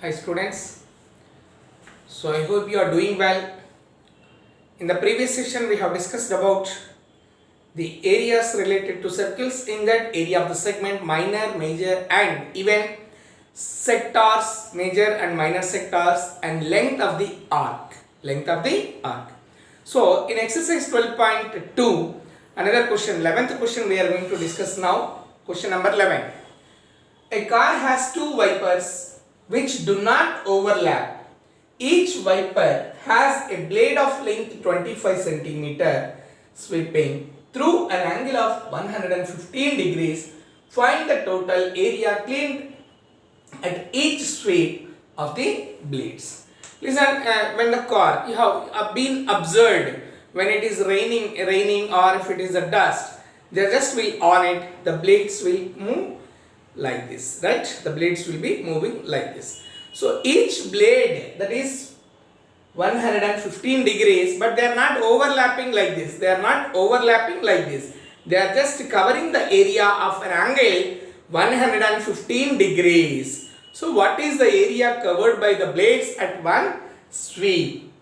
Hi students, so I hope you are doing well. In the previous session we have discussed about the areas related to circles. In that area of the segment, minor, major and even sectors, major and minor sectors, and length of the arc. So in exercise 12.2, another question, 11th question we are going to discuss now. Question number 11. A car has two wipers which do not overlap. Each wiper has a blade of length 25 cm sweeping through an angle of 115 degrees. Find the total area cleaned at each sweep of the blades. Listen, when the car, you have been observed when it is raining or if it is a dust, they just will on it, the blades will move like this, right? The blades will be moving like this. So each blade, that is 115 degrees, but they are not overlapping like this. They are just covering the area of an angle 115 degrees. So what is the area covered by the blades at one sweep?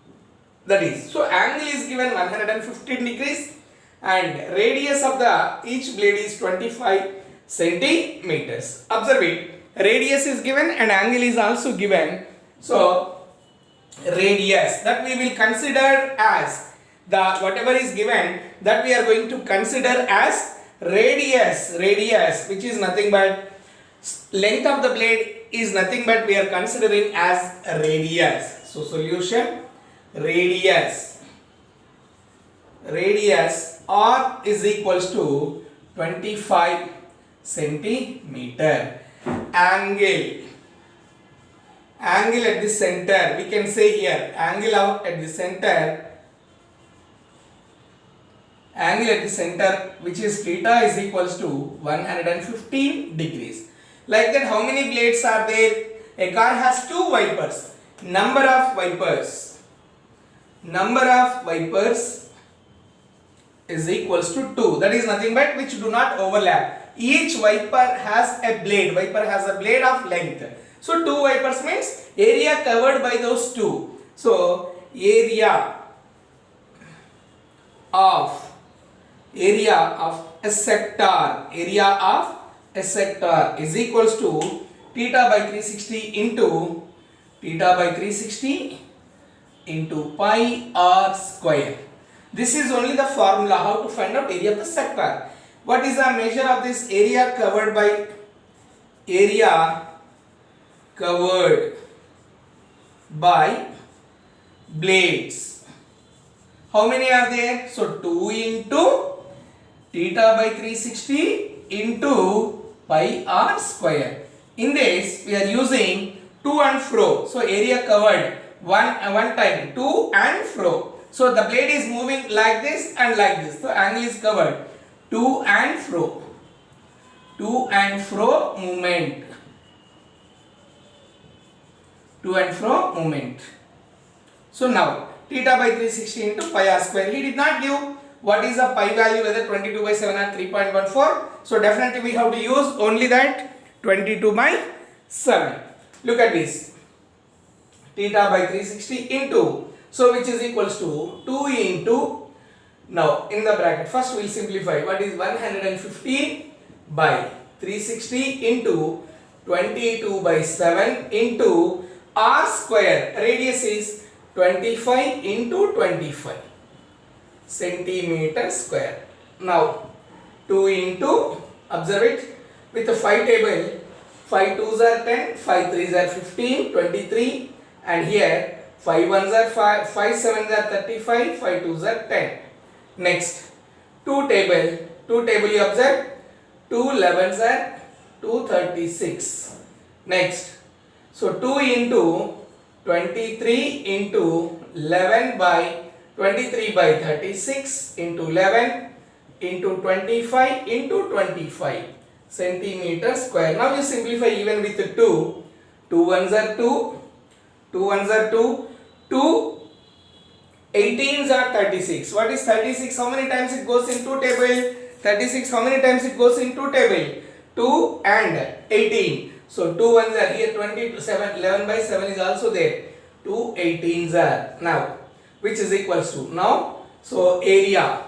That is, so angle is given 115 degrees and radius of the each blade is 25 centimeters. Observe it. Radius is given and angle is also given. So radius, that we will consider as the whatever is given, that we are going to consider as radius, which is nothing but length of the blade is nothing but we are considering as radius. So solution, radius R is equals to 25 centimeter. Angle at the center, we can say here angle out at the center, which is theta is equals to 115 degrees. Like that, how many blades are there? A car has two wipers. Number of wipers is equals to 2. That is nothing but which do not overlap. Each wiper has a blade. Of length. So 2 wipers means area covered by those two. So area of a sector is equals to theta by 360 into pi r square. This is only the formula how to find out area of the sector. What is the measure of this area covered by blades? How many are there? So 2 into theta by 360 into pi r square. In this we are using to and fro. So area covered one time, to and fro. So the blade is moving like this and like this. So angle is covered. To and fro movement. So now theta by 360 into pi r square. He did not give what is the pi value, whether 22 by 7 or 3.14. So definitely we have to use only that 22 by 7. Look at this. Theta by 360 into, so which is equals to 2 into, now in the bracket first we will simplify. What is 115 by 360 into 22 by 7 into r square. Radius is 25 into 25 centimeter square. Now 2 into, observe it, with the 5 table, 5 2s are 10, 5 3s are 15, 23, and here 5 1s are 5, 5 7s are 35, 5 2s are 10. Next 2 table you observe, 2 11s are 236. Next, so 2 into 23 into 11 by 23 by 36 into 11 into 25 into 25 centimeter square. Now you simplify even with the 2. 2 1s are 2, 2 18s are 36. What is 36? How many times it goes into table? 36, how many times it goes into table? 2 and 18. So 2 ones are here, 20 to 7, 11 by 7 is also there. 2 18s are now, which is equals to now. So area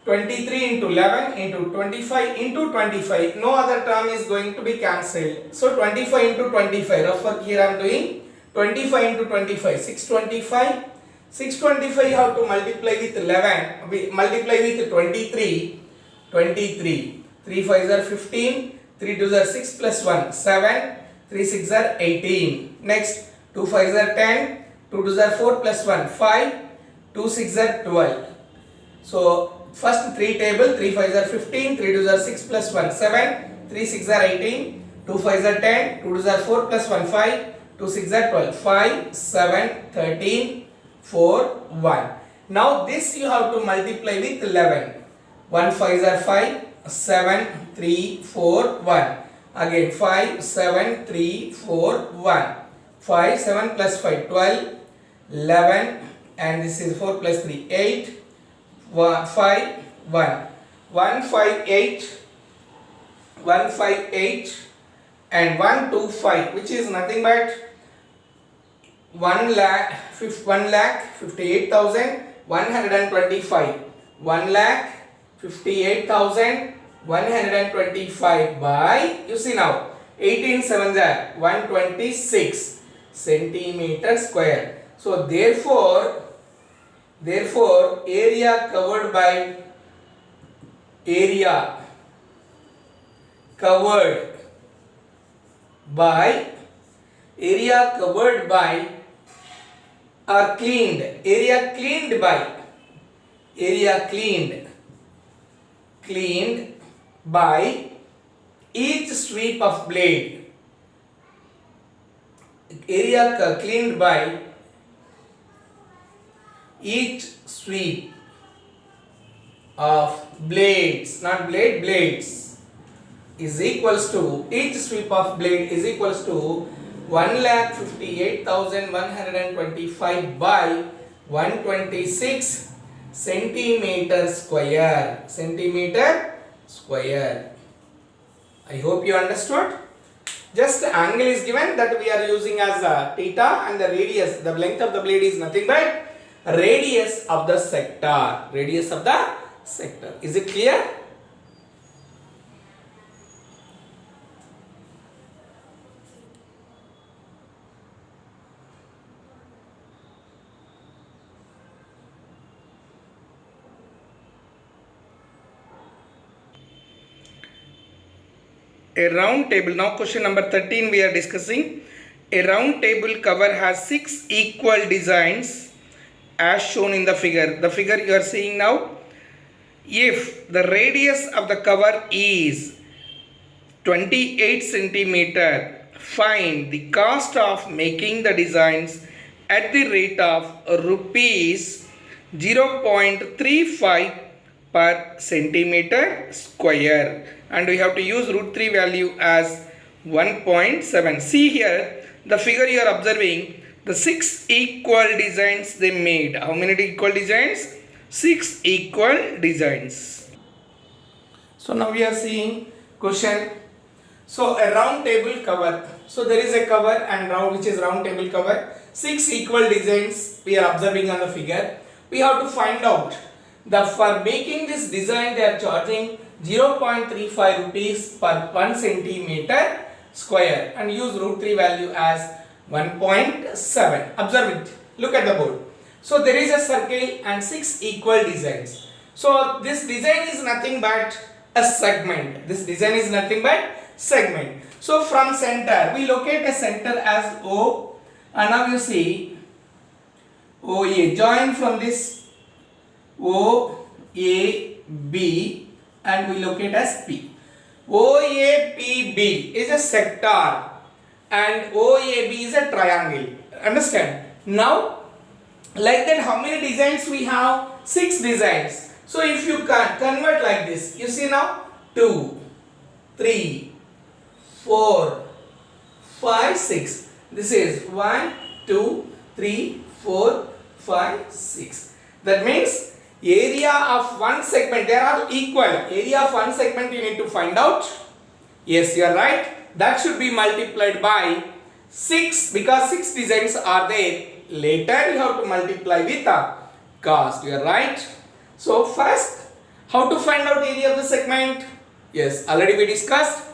23 into 11 into 25 into 25. No other term is going to be cancelled. So 25 into 25. Rough work here I am doing. 25 into 25. 625. 625 you have to multiply with 11. We multiply with 23. 23. 3 5s are 15. 3 2s are 6 plus 1. 7. 3 6s are 18. Next. 2 5s are 10. 2 2s are 4 plus 1. 5. 2 6s are 12. So first 3 table, 3 5s are 15, 3 2s are 6 plus 1, 7, 3 6s are 18, 2 5s are 10, 2 2s are 4 plus 1, 5, 2 6s are 12, 5, 7, 13, 4, 1. Now this you have to multiply with 11. 1 5s are 5, 7, 3, 4, 1. Again 5, 7, 3, 4, 1. 5, 7 plus 5, 12, 11, and this is 4 plus 3, 8. 1 5 1 1 5 8 1 5 8 and 1 2 5, which is nothing but 1 lakh 58,125. 1 lakh 58,125 by, you see now, 18 sevens are 126 centimeter square. So therefore area covered by or cleaned by each sweep of blade. Area cleaned by each sweep of blades, not blades, is equals to, each sweep of blade is equals to 1,58,125 by 126 centimeter square. I hope you understood. Just the angle is given that we are using as a theta, and the radius, the length of the blade is nothing but radius of the sector. Is it clear? A round table. Now question number 13 we are discussing. A round table cover has 6 equal designs as shown in the figure. The figure you are seeing now. If the radius of the cover is 28 centimeter, find the cost of making the designs at the rate of rupees 0.35 per centimeter square, and we have to use root 3 value as 1.7. See here, the figure you are observing, the 6 equal designs they made. How many equal designs? 6 equal designs. So now we are seeing question. So a round table cover. So there is a cover and round, which is round table cover. 6 equal designs we are observing on the figure. We have to find out that for making this design they are charging 0.35 rupees per 1 centimeter square, and use root 3 value as 1.7. Observe it. Look at the board. So there is a circle and 6 equal designs. So this design is nothing but a segment. So from center, we locate a center as O, and now you see OA. Join from this OAB and we locate as P. OAPB is a sector and OAB is a triangle. Understand? Now, like that, how many designs we have? 6 designs. So if you can convert like this, you see now 2, 3, 4, 5, 6. This is 1, 2, 3, 4, 5, 6. That means area of one segment, they are all equal. Area of one segment you need to find out. Yes, you are right. That should be multiplied by 6 because 6 designs are there. Later you have to multiply with the cost. You are right. So first, how to find out area of the segment? Yes, already we discussed.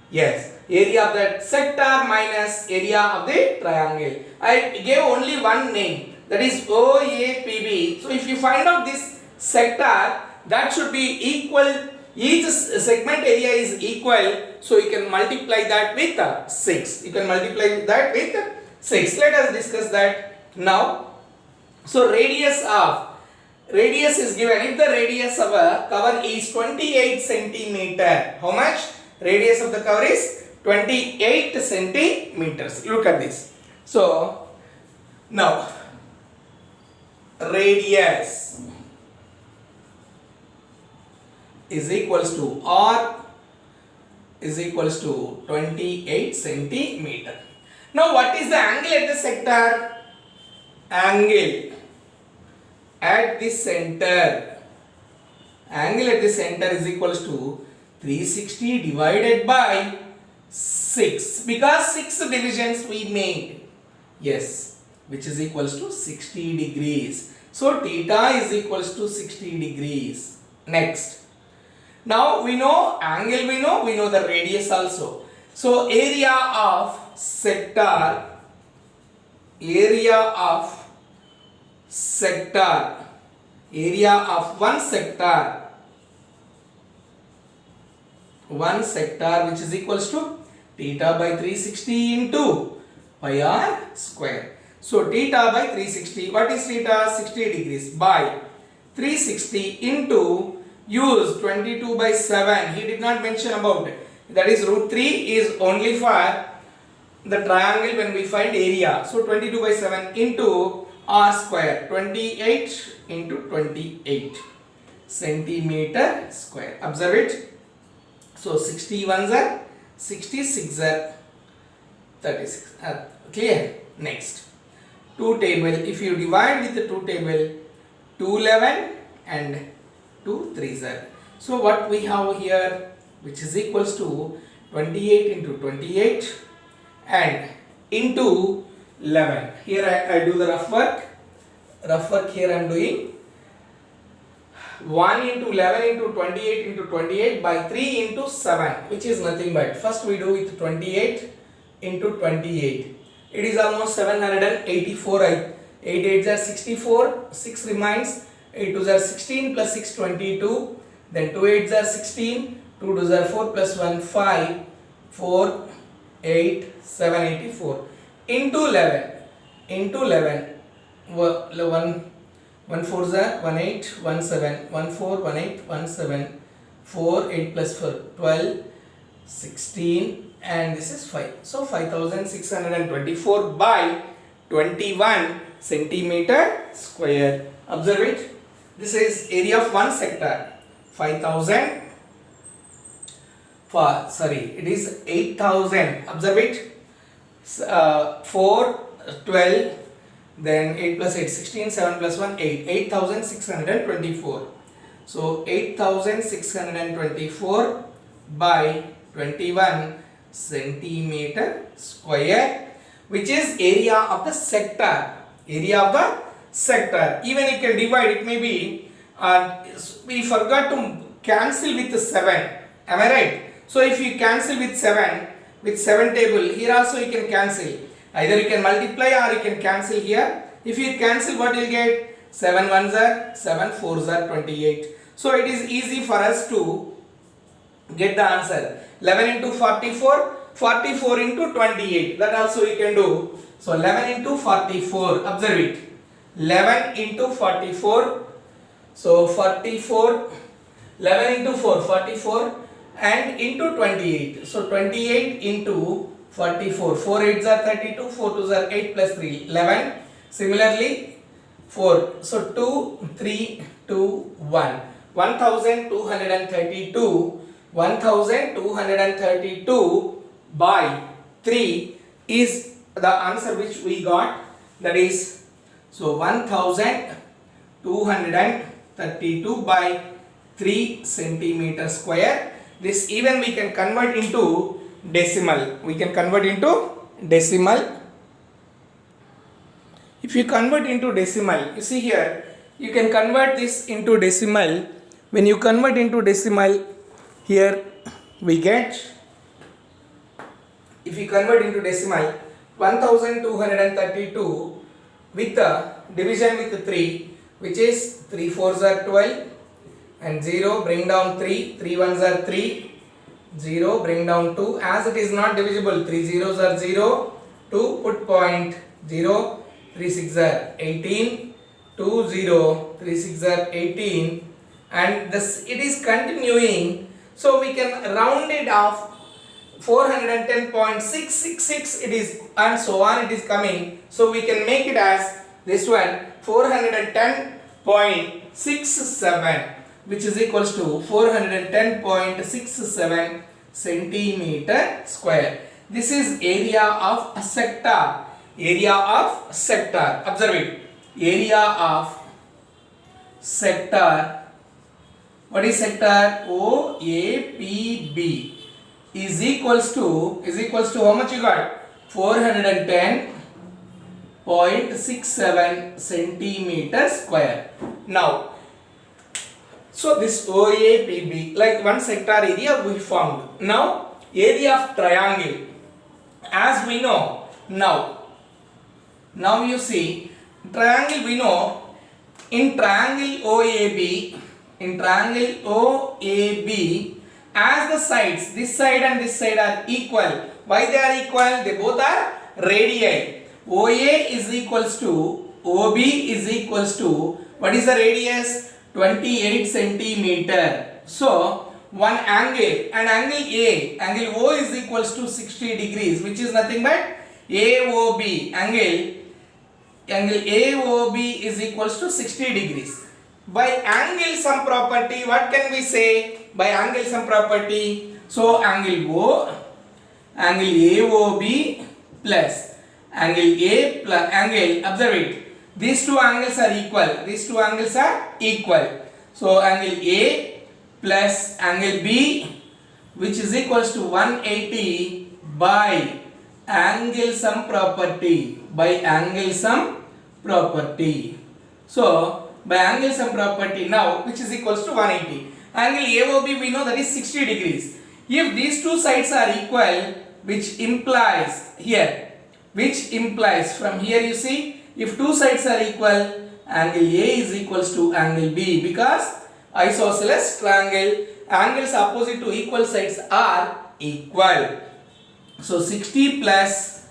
Yes, area of that sector minus area of the triangle. I gave only one name, that is OAPB. So if you find out this sector, that should be equal, each segment area is equal, so you can multiply that with 6. You can multiply that with 6. Let us discuss that now. So radius is given. If the radius of a cover is 28 centimeter, how much? Radius of the cover is 28 centimeters. Look at this. So now radius is equals to R is equals to 28 centimeter. Now what is the angle at the sector? Angle at the center. Angle at the center is equals to 360 divided by 6 because 6 divisions we made. Yes, which is equals to 60 degrees. So theta is equals to 60 degrees. Next. Now we know angle, we know the radius also. So area of sector, area of one sector which is equals to theta by 360 into pi r square. So theta by 360, what is theta? 60 degrees by 360 into, use 22 by 7, he did not mention about it, that is root 3 is only for the triangle when we find area. So 22 by 7 into r square, 28 into 28 centimeter square. Observe it. So 61s are 66 are 36. Clear? Next. 2 table. If you divide with the 2 table, 211 and 2 3s are. So what we have here, which is equals to 28 into 28 and into 11. Here I do the rough work. Rough work here I am doing. 1 into 11 into 28 into 28 by 3 into 7, which is nothing but, first we do with 28 into 28. It is almost 784. 8 8s are 64, 6 remains, 8 2s are 16 plus 6 22, then 2 8s are 16, 2 2s are 4 plus 1 5, 4 8 7 84 into 11, into 11 1 4s are 1 8 1 7 1 4 1 8 1 7 4 8 plus 4 12 16 and this is 5. So 5624 by 21 centimeter square. Observe it. This is area of one sector. 5000 it is 8000. Observe it. 4 12 then 8 plus 8 16, 7 plus 1 8, 8624. So 8624 by 21 centimeter square, which is area of the sector. Area of the sector. Even you can divide, it may be we forgot to cancel with 7. Am I right? So if you cancel with 7 table, here also you can cancel. Either you can multiply or you can cancel here. If you cancel, what you will get? 7 1s are 7 4s are 28. So it is easy for us to get the answer. 11 into 44, 44 into 28. That also you can do. So 11 into 44. Observe it. 11 into 44. So 44. 11 into 4, 44 and into 28. So 28 into 44. 4 8s are 32, 4 2s are 8 plus 3, 11. Similarly, 4. So 2, 3, 2, 1. 1232. 1232 by 3 is the answer which we got. That is, so 1232 by 3 centimeter square. This even we can convert into decimal. We can convert into decimal. If you convert into decimal, you see here, you can convert this into decimal. When you convert into decimal, here we get, if you convert into decimal, 1232 with a division with 3, which is 3 4s are 12 and 0, bring down 3, 3 1s are 3, 0, bring down 2, as it is not divisible, 3 zeros are 0, 2, put point, 0, 3 6 are 18, 2 0, 3 6 are 18, and this it is continuing, so we can round it off. 410.666 it is, and so on it is coming, so we can make it as this one 410.67, which is equals to 410.67 centimeter square. This is area of a sector. Area of sector. Observe it. Area of sector. What is sector? OAPB is equals to how much you got? 410.67 centimeter square. Now, so this OAPB, like one sector area we found. Now, area of triangle, as we know, now you see, triangle we know, in triangle OAB, as the sides, this side and this side are equal. Why they are equal? They both are radii. OA is equals to, OB is equals to, what is the radius? 28 centimeter. So, one angle, and angle A, angle O is equals to 60 degrees, which is nothing but AOB. Angle AOB is equals to 60 degrees. By angle sum property, what can we say? By angle sum property, so angle AOB plus angle A plus angle, observe it, these two angles are equal. So angle A plus angle B, which is equals to 180 by angle sum property. So by angle sum property now, which is equals to 180. Angle AOB we know that is 60 degrees. If these two sides are equal, which implies from here you see, if two sides are equal, angle A is equals to angle B, because isosceles triangle, angles opposite to equal sides are equal. So 60 plus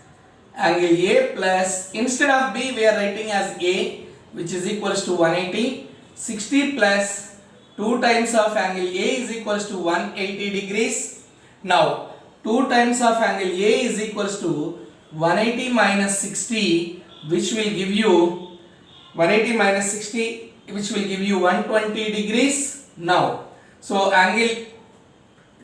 angle A plus, instead of B we are writing as A, which is equals to 180. 60 plus 2 times of angle A is equals to 180 degrees. Now 2 times of angle A is equals to 180 minus 60, which will give you 120 degrees. Now, so angle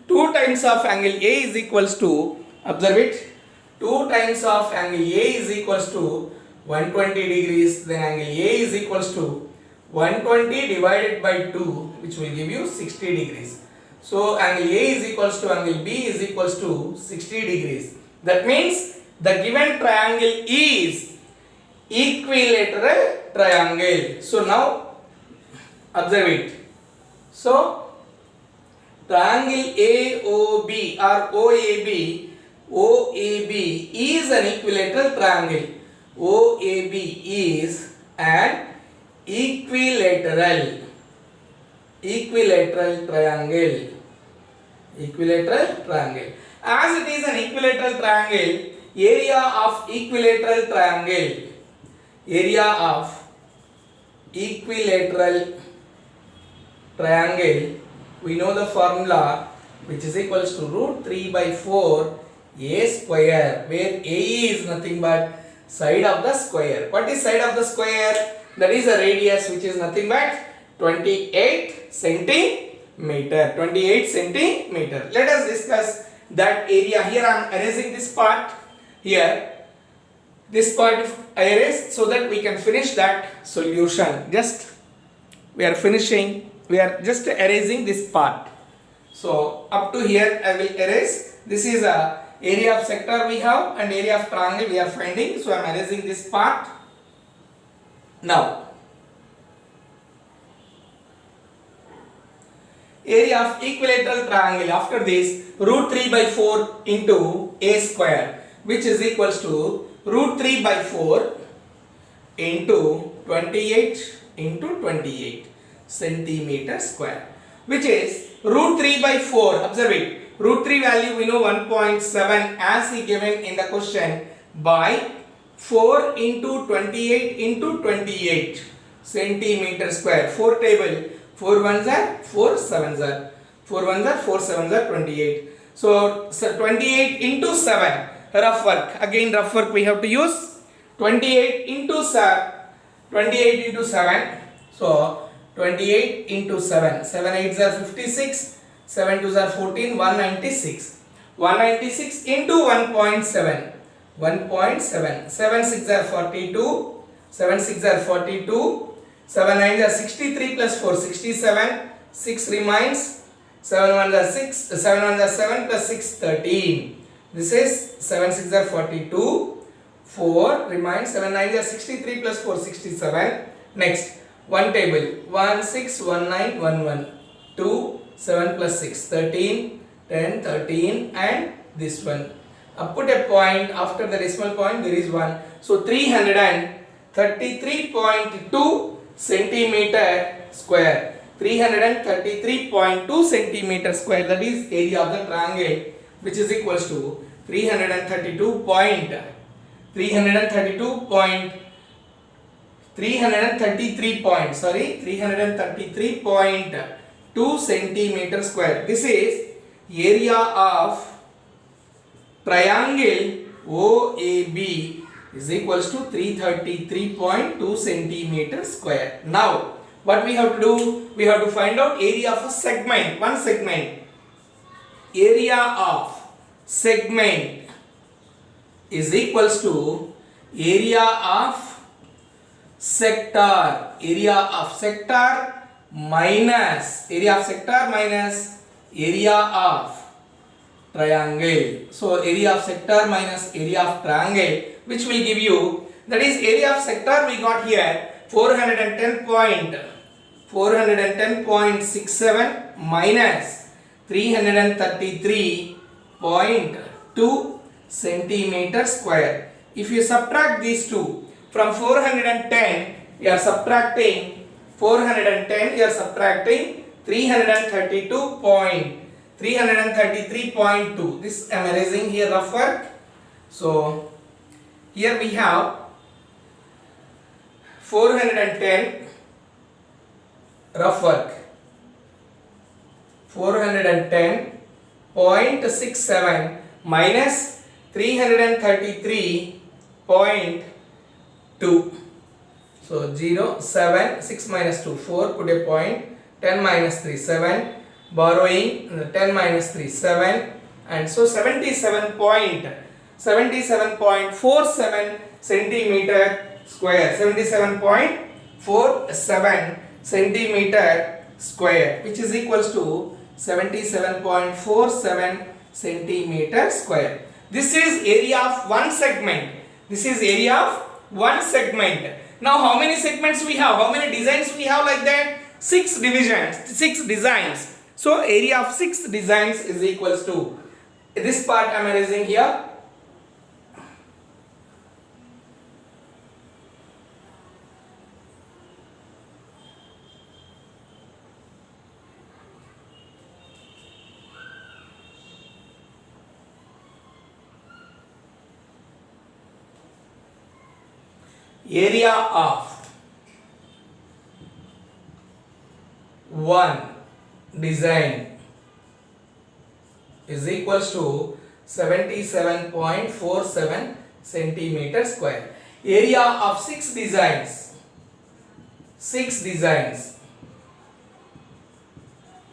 2 times of angle A is equals to, observe it, 2 times of angle A is equals to 120 degrees, then angle A is equals to 120 divided by 2, which will give you 60 degrees. So angle A is equals to angle B is equals to 60 degrees. That means the given triangle is equilateral triangle. So now observe it. So triangle AOB or OAB is an equilateral triangle. OAB is an equilateral triangle. As it is an equilateral triangle, area of equilateral triangle, we know the formula, which is equals to root 3 by 4 a square, where a is nothing but side of the square. What is side of the square? That is a radius, which is nothing but 28 centimeter. Let us discuss that area. Here I am erasing this part. Here this part I erased so that we can finish that solution. We are just erasing this part. So up to here I will erase. This is a area of sector we have and area of triangle we are finding. So I am erasing this part. Now area of equilateral triangle, after this root 3 by 4 into a square, which is equals to root 3 by 4 into 28 into 28 centimeter square, which is root 3 by 4. Observe it. Root 3 value we know 1.7 as he given in the question, by 4 into 28 into 28 centimeter square. 4 table. 4 ones are 4 sevens are 4 ones are 4 sevens are 28. So 28 into 7. Rough work. Again rough work we have to use. 28 into 7. 28 into 7. So 28 into 7. 7 8s are 56. 7 2s are 14. 196. 196 into 1.7. 1.7. 7 6 are 42. 7 6 are 42. 7 9s are 63 plus 4 67. 6 remains. 7 1s are 6. 7 1s are 7 plus 6 13. This is 7 6 are 42. 4 remains. 7 9s are 63 plus 4 67. Next, one table. 1 6 1 9 1 1. 2 7 plus 6 13. 10 13 and this one. Put a point after the decimal point, there is 1. So 333.2 centimeter square. 333.2 centimeter square, that is area of the triangle, which is equals to 333 333.2 centimeter square. This is area of triangle OAB is equals to 333.2 centimeter square. Now what we have to do? We have to find out area of a segment. One segment. Area of segment is equals to area of sector. Area of sector minus area of sector minus area of triangle. So area of sector minus area of triangle, which will give you, that is area of sector we got here 410.67 minus 333.2 centimeter square. If you subtract these two from 410, you are subtracting 410, you are subtracting 333.2. This I am erasing here rough work. So here we have 410 rough work, 410.67 minus 333.2. So 0 7 6 minus 2 4, put a point. 10 minus 3 7, borrowing 10 minus 3 7, and so 77.47 centimeter square. 77.47 centimeter square, which is equals to 77.47 centimeter square. This is area of one segment. This is area of one segment. Now how many segments we have? How many designs we have like that? 6 divisions, 6 designs. So area of 6 designs is equals to, this part I am erasing here. Area of one design is equals to 77.47 centimeter square. Area of 6 designs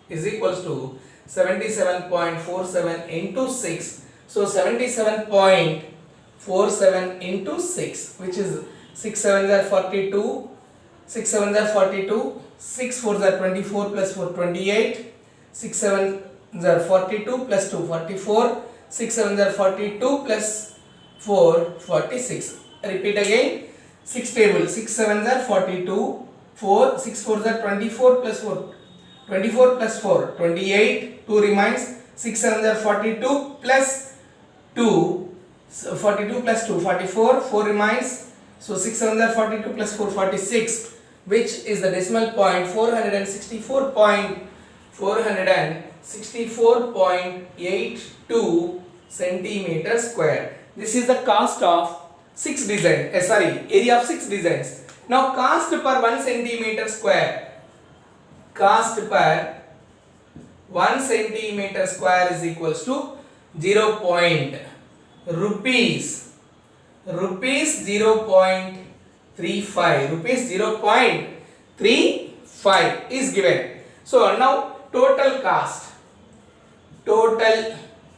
is equals to 77.47 into 6. So 77.47 into 6, which is 6 7s are 42, 6 4s are 24 plus 4 28, 6 7 are 42 plus 2 44, 6 7 are 42 plus 4 46. Repeat again. 6 table, 6 7 are 42, 4 6 4 are 24 plus 4 24 plus 4 28, 2 remains, 6 7 are 42 plus 2, so 42 plus 2 44, 4 remains, so 6 7 are 42 plus 4 46, which is the decimal point 464.82 centimeter square. This is the cost of 6 design, area of 6 designs. Now cost per 1 centimeter square, cost per 1 centimeter square is equals to 0. Rupees 0.35, rupees 0.35 is given. So now total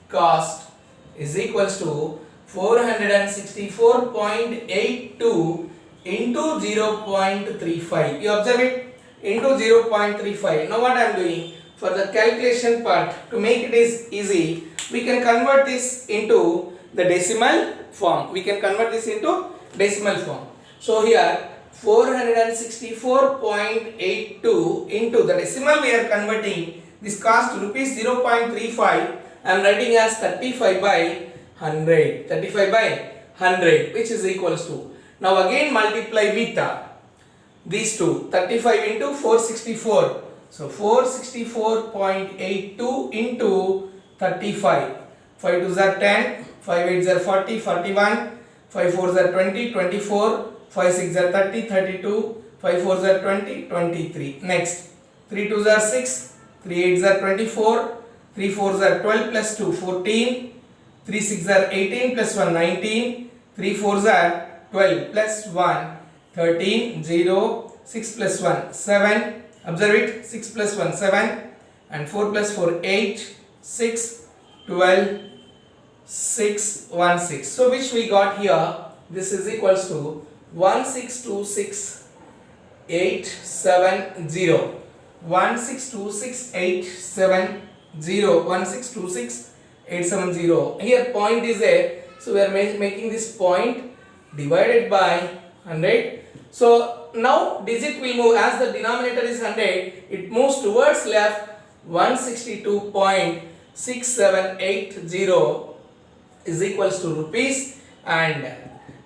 cost is equals to 464.82 into 0.35. You observe it, into 0.35. Now what I am doing for the calculation part, to make it is easy, we can convert this into the decimal form. So here 464.82 into the decimal we are converting. This cost rupees 0.35. I am writing as 35 by 100. 35 by 100, which is equals to. Now again multiply with these two. 35 into 464. So 464.82 into 35. 5 2s are 10, 5 8s are 40, 41, 5 4s are 20, 24, 5 6s are 30, 32, 5 4s are 20, 23. Next, 3 2s are 6, 3 8s are 24, 3 4s are 12 plus 2, 14, 3 6s are 18 plus 1, 19, 3 4s are 12 plus 1, 13, 0, 6 plus 1, 7, observe it, 6 plus 1, 7, and 4 plus 4, 8, 6, 12, 6, 1, 6. So which we got here, this is equals to 1626,870. 1626,870. Here point is there, so we are making this point divided by 100. So now digit will move, as the denominator is 100, it moves towards left. 162.6780 is equals to rupees, and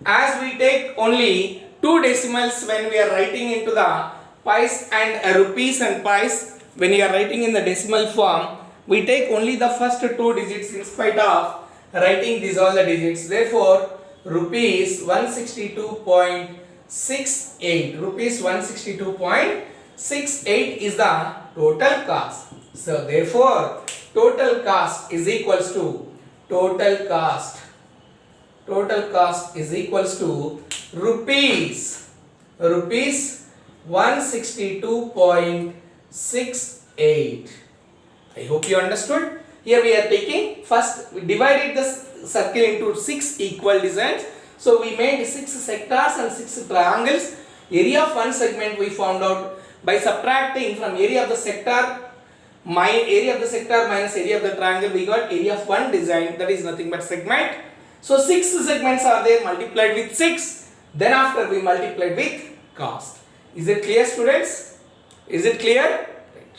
as we take only two decimals when we are writing into the pies and rupees and pies, when we are writing in the decimal form, we take only the first two digits in spite of writing these all the digits. Therefore rupees 162.68, rupees 162.68 is the total cost. So therefore total cost is equals to rupees 162.68. I hope you understood. Here we are taking, first we divided the circle into 6 equal designs. So we made 6 sectors and 6 triangles. Area of one segment we found out by subtracting from area of the sector, area of the sector minus area of the triangle, we got area of one design, that is nothing but segment. So 6 segments are there, multiplied with 6. Then after we multiplied with cost. Is it clear, students? Is it clear? Right.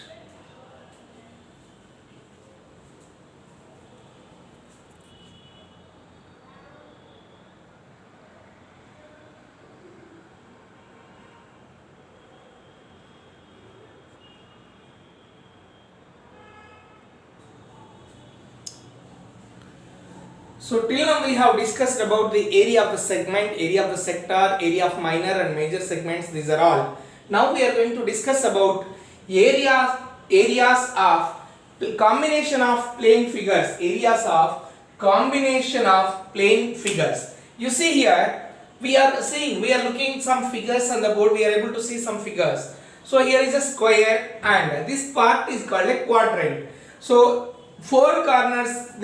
So till now we have discussed about the area of the segment, area of the sector, area of minor and major segments. These are all. Now we are going to discuss about areas of combination of plane figures. Areas of combination of plane figures. You see here, we are looking some figures on the board. We are able to see some figures. So here is a square and this part is called a quadrant. So 4 corners,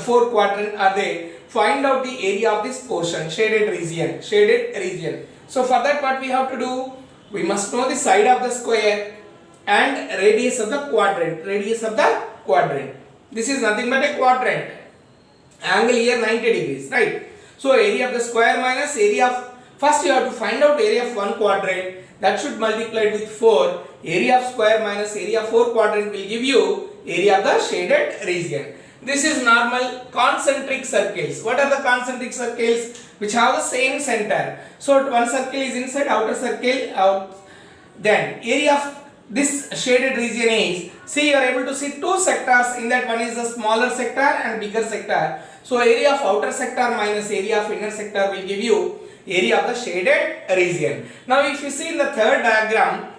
four quadrant are there. Find out the area of this portion, shaded region. So for that, what we have to do? We must know the side of the square and radius of the quadrant. quadrant. This is nothing but a quadrant. Angle here 90 degrees, right? So area of the square minus area of, first you have to find out area of one quadrant, that should multiply with 4. Area of square minus area of 4 quadrant will give you area of the shaded region. This is normal concentric circles. What are the concentric circles? Which have the same center. So one circle is inside, outer circle out. Then area of this shaded region is, see you are able to see two sectors, in that one is the smaller sector and bigger sector. So area of outer sector minus area of inner sector will give you area of the shaded region. Now if you see in the third diagram,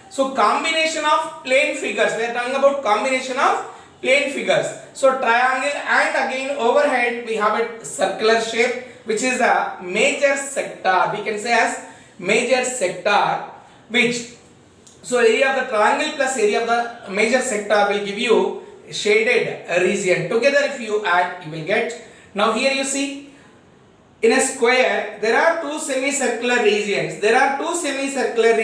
so combination of plane figures, we are talking about combination of plane figures. So triangle and again overhead we have a circular shape which is a major sector, we can say as major sector, which, so area of the triangle plus area of the major sector will give you shaded region. Together if you add you will get, now here you see in a square there are two semicircular regions, two semicircular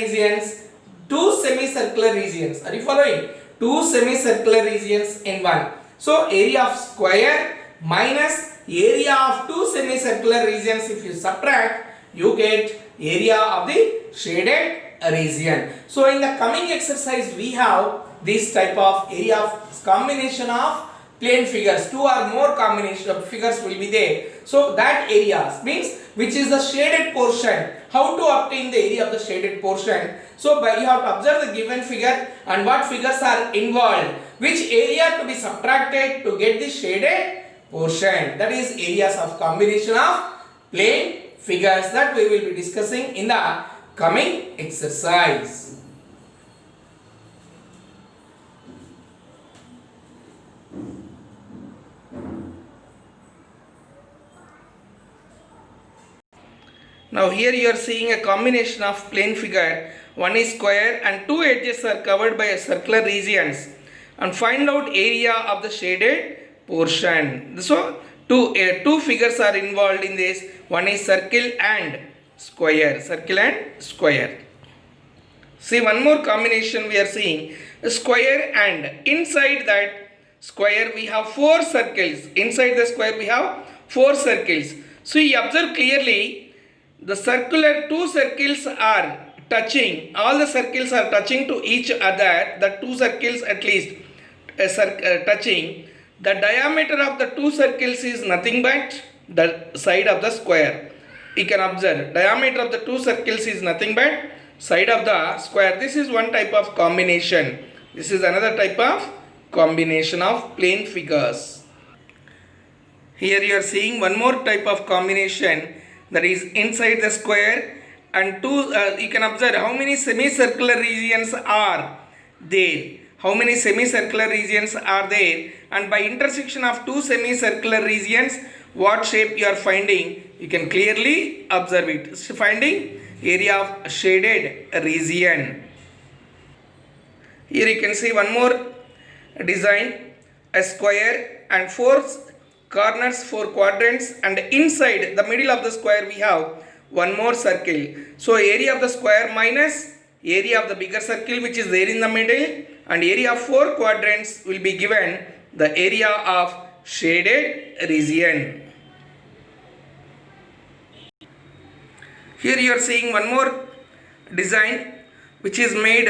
regions, are you following? Two semicircular regions in one. So area of square minus area of two semicircular regions, if you subtract you get area of the shaded region. So in the coming exercise we have this type of area of combination of plane figures, two or more combination of figures will be there. So that areas means which is the shaded portion. How to obtain the area of the shaded portion? So by you have to observe the given figure and what figures are involved, which area to be subtracted to get the shaded portion. That is areas of combination of plane figures, that we will be discussing in the coming exercise. Now here you are seeing a combination of plane figure. One is square and two edges are covered by circular regions, and find out area of the shaded portion. So two figures are involved in this. One is circle and square. See one more combination we are seeing, square and inside that square we have four circles. Inside the square we have four circles. So you observe clearly the circular two circles are touching. All the circles are touching to each other. The two circles at least touching. The diameter of the two circles is nothing but the side of the square. You can observe diameter of the two circles is nothing but side of the square. This is one type of combination. This is another type of combination of plane figures. Here you are seeing one more type of combination, that is inside the square and two, you can observe how many semicircular regions are there. And by intersection of two semicircular regions, what shape you are finding, you can clearly observe it. So finding area of shaded region. Here you can see one more design, a square and four corners, four quadrants, and inside the middle of the square we have one more circle. So area of the square minus area of the bigger circle which is there in the middle, and area of four quadrants will be given the area of shaded region. Here you are seeing one more design which is made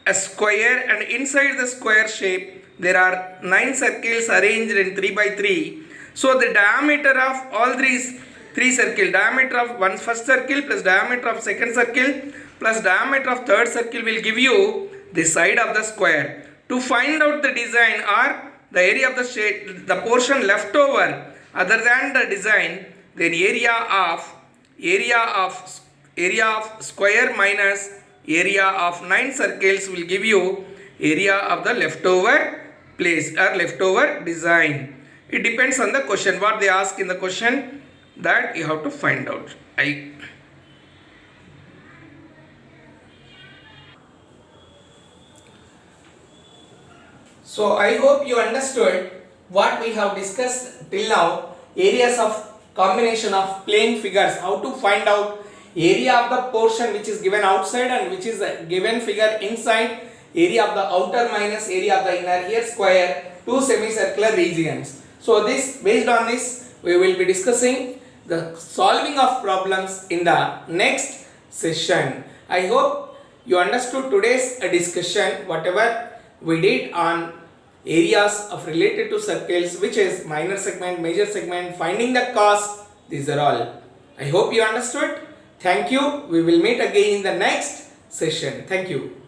a square, and inside the square shape there are 9 circles arranged in 3 by 3. So the diameter of all these three circles, diameter of one first circle plus diameter of second circle plus diameter of third circle will give you the side of the square. To find out the design or the area of the shade, the portion left over other than the design, then area of square minus area of 9 circles will give you area of the leftover place or leftover design. It depends on the question, what they ask in the question, that you have to find out. So I hope you understood what we have discussed till now, areas of combination of plane figures, how to find out area of the portion which is given outside and which is given figure inside, area of the outer minus area of the inner, here square, two semicircular regions. So this, based on this, we will be discussing the solving of problems in the next session. I hope you understood today's discussion, whatever we did on areas of related to circles, which is minor segment, major segment, finding the cos. These are all. I hope you understood. Thank you. We will meet again in the next session. Thank you.